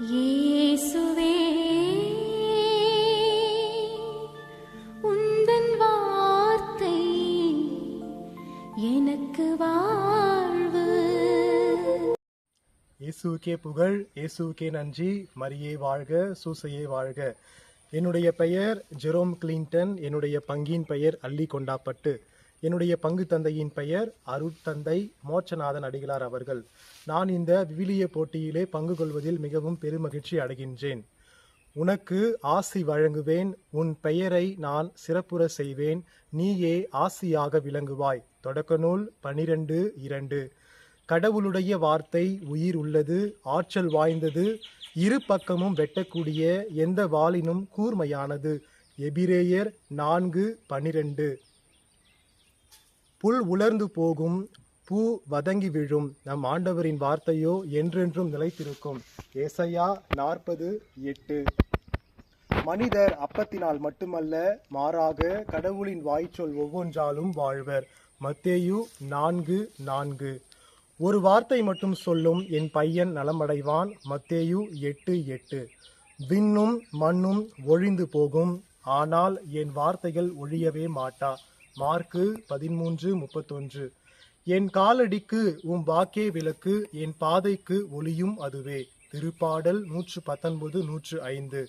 இயேசுவே உந்தன் வார்த்தை எனக்கு வாழ்வு. இயேசுவுக்கே புகழ், இயேசுவுக்கே நன்றி. மரியே வாழ்க, சூசையே வாழ்க. என்னுடைய பெயர் ஜெரோம் கிளின்டன். என்னுடைய பங்கின் பெயர் அள்ளி கொண்டாப்பட்டு. என்னுடைய பங்கு தந்தையின் பெயர் அருட்தந்தை மோட்சநாதன் அடிகளார் அவர்கள். நான் இந்த விவிலிய போட்டியிலே பங்கு கொள்வதில் மிகவும் பெருமகிழ்ச்சி அடைகின்றேன். உனக்கு ஆசி வழங்குவேன், உன் பெயரை நான் சிறப்புற செய்வேன், நீயே ஆசியாக விளங்குவாய். தொடக்க நூல் 12:2. கடவுளுடைய வார்த்தை உயிர் உள்ளது, ஆற்றல் வாய்ந்தது, இரு பக்கமும் வெட்டக்கூடிய எந்த வாளினும் கூர்மையானது. எபிரேயர் 4:12. புல் உலர்ந்து போகும், பூ வதங்கி விழும், நம் ஆண்டவரின் வார்த்தையோ என்றென்றும் நிலைத்திருக்கும். ஏசாயா 40:8. மனிதர் அப்பத்தினால் மட்டுமல்ல, மாறாக கடவுளின் வாய்ச்சொல் ஒவ்வொன்றாலும் வாழ்வர். மத்தேயு 4:4. ஒரு வார்த்தை மட்டும் சொல்லும், என் பையன் நலமடைவான். மத்தேயு 8:8. விண்ணும் மண்ணும் ஒழிந்து போகும், ஆனால் என் வார்த்தைகள் ஒழியவே மாட்டா. மார்க்கு 13:31. என் காலடிக்கு உம் வாக்கே விளக்கு, என் பாதைக்கு ஒளியும் அதுவே. திருப்பாடல் 119:105.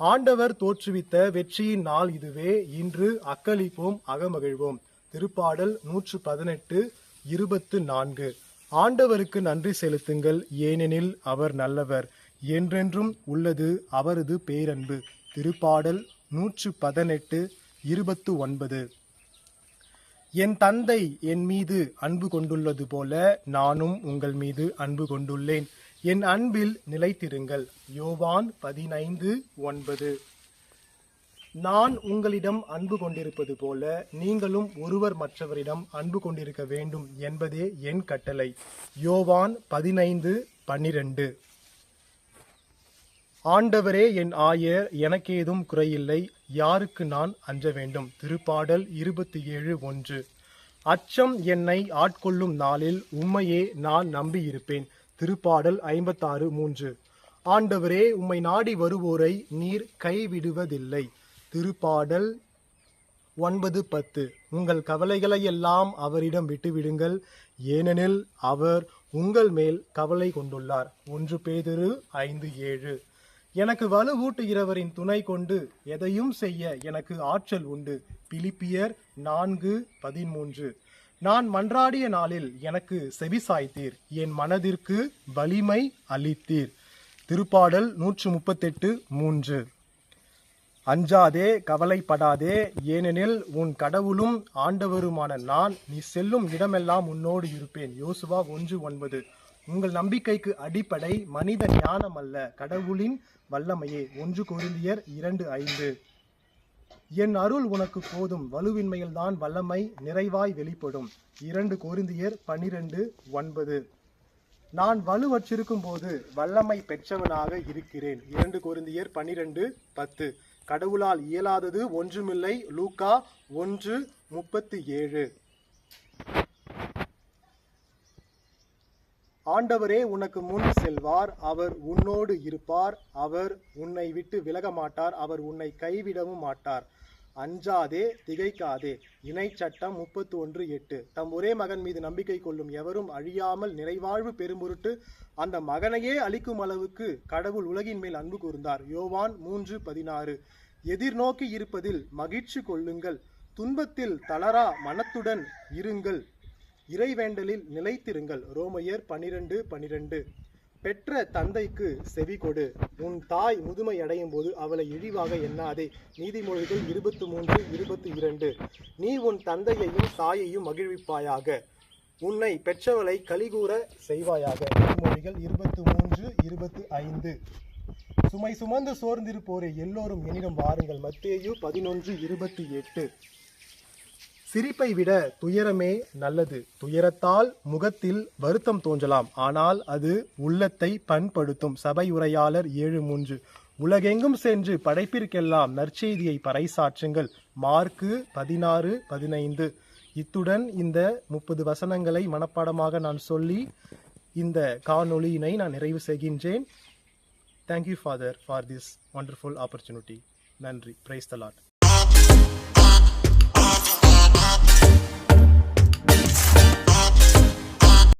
ஆண்டவர் தோற்றுவித்த வெற்றியின் நாள் இதுவே, இன்று அக்களிப்போம் அகமகிழ்வோம். திருப்பாடல் 118:24. ஆண்டவருக்கு நன்றி செலுத்துங்கள், ஏனெனில் அவர் நல்லவர், என்றென்றும் உள்ளது அவரது பேரன்பு. திருப்பாடல் 118:29. என் தந்தை என் மீது அன்பு கொண்டுள்ளது போல நானும் உங்கள் மீது அன்பு கொண்டுள்ளேன். என் அன்பில் நிலைத்திருங்கள். யோவான் 15:9. நான் உங்களிடம் அன்பு கொண்டிருப்பது போல நீங்களும் ஒருவர் மற்றவரிடம் அன்பு கொண்டிருக்க வேண்டும் என்பதே என் கட்டளை. யோவான் 15:12. ஆண்டவரே என் ஆயர், எனக்கேதும் குறையில்லை, யாருக்கு நான் அஞ்ச வேண்டும். திருப்பாடல் 27:1. அச்சம் என்னை ஆட்கொள்ளும் நாளில் உம்மையே நான் நம்பியிருப்பேன். திருப்பாடல் 56:3. ஆண்டவரே, உம்மை நாடி வருவோரை நீர் கைவிடுவதில்லை. திருப்பாடல் 9:10. உங்கள் கவலைகளையெல்லாம் அவரிடம் விட்டுவிடுங்கள், ஏனெனில் அவர் உங்கள் மேல் கவலை கொண்டுள்ளார். 1 பேதுரு 5:7. எனக்கு வலுவூட்டுகிறவரின் துணை கொண்டு எதையும் செய்ய எனக்கு ஆற்றல் உண்டு. பிலிப்பியர் 4:13. நான் மன்றாடிய நாளில் எனக்கு செவிசாய்த்தீர், என் மனதிற்கு வலிமை அளித்தீர். திருப்பாடல் 138:3. அஞ்சாதே, கவலைப்படாதே, ஏனெனில் உன் கடவுளும் ஆண்டவருமான நான் நீ செல்லும் இடமெல்லாம் உன்னோடு இருப்பேன். யோசுவா 1:9. உங்கள் நம்பிக்கைக்கு அடிப்படை மனித ஞானம் அல்ல, கடவுளின் வல்லமையே. 1 கொரிந்தியர் 2:5. என் அருள் உனக்கு போதும், வலுவின்மையில்தான் வல்லமை நிறைவாய் வெளிப்படும். 2 கொரிந்தியர் 12:9. நான் வலுவற்றிருக்கும் போது வல்லமை பெற்றவனாக இருக்கிறேன். 2 கொரிந்தியர் 12:10. கடவுளால் இயலாதது ஒன்றுமில்லை. லூக்கா 1:37. ஆண்டவரே உனக்கு முன் செல்வார், அவர் உன்னோடு இருப்பார், அவர் உன்னை விட்டு விலக மாட்டார், அவர் உன்னை கைவிடவும் மாட்டார். அஞ்சாதே, திகைக்காதே. இணைச்சட்டம் 31:8. தம் ஒரே மகன் மீது நம்பிக்கை கொள்ளும் எவரும் அழியாமல் நிறைவாழ்வு பெரும்பொருட்டு அந்த மகனையே அளிக்கும் அளவுக்கு கடவுள் உலகின் மேல் அன்பு கூர்ந்தார். யோவான் 3:16. எதிர்நோக்கி இருப்பதில் மகிழ்ச்சி கொள்ளுங்கள், துன்பத்தில் தளரா மனத்துடன் இருங்கள், இறைவேண்டலில் நிலைத்திருங்கள். ரோமையர் 12:12. பெற்ற தந்தைக்கு செவி கொடு, உன் தாய் முதுமை அடையும் போது அவளை இழிவாக எண்ணாதே. நீதிமொழிகள் 23:22. நீ உன் தந்தையையும் தாயையும் மகிழ்விப்பாயாக, உன்னை பெற்றவளை கலிகூற செய்வாயாக. நீதிமொழிகள் 23:25. சுமை சுமந்து சோர்ந்திருப்போரே எல்லோரும் என்னிடம் வாருங்கள். மத்தேயு 11:28. சிரிப்பை விட துயரமே நல்லது. துயரத்தால் முகத்தில் வருத்தம் தோன்றலாம், ஆனால் அது உள்ளத்தை பண்படுத்தும். சபை உரையாளர் 7:3. உலகெங்கும் சென்று படைப்பிற்கெல்லாம் நற்செய்தியை பறைசாற்றுங்கள். மார்க்கு 16:15. இத்துடன் இந்த 30 வசனங்களை மனப்பாடமாக நான் சொல்லி இந்த காணொளியினை நான் நிறைவு செய்கின்றேன். Thank you father for this wonderful opportunity. நன்றி. Praise the Lord.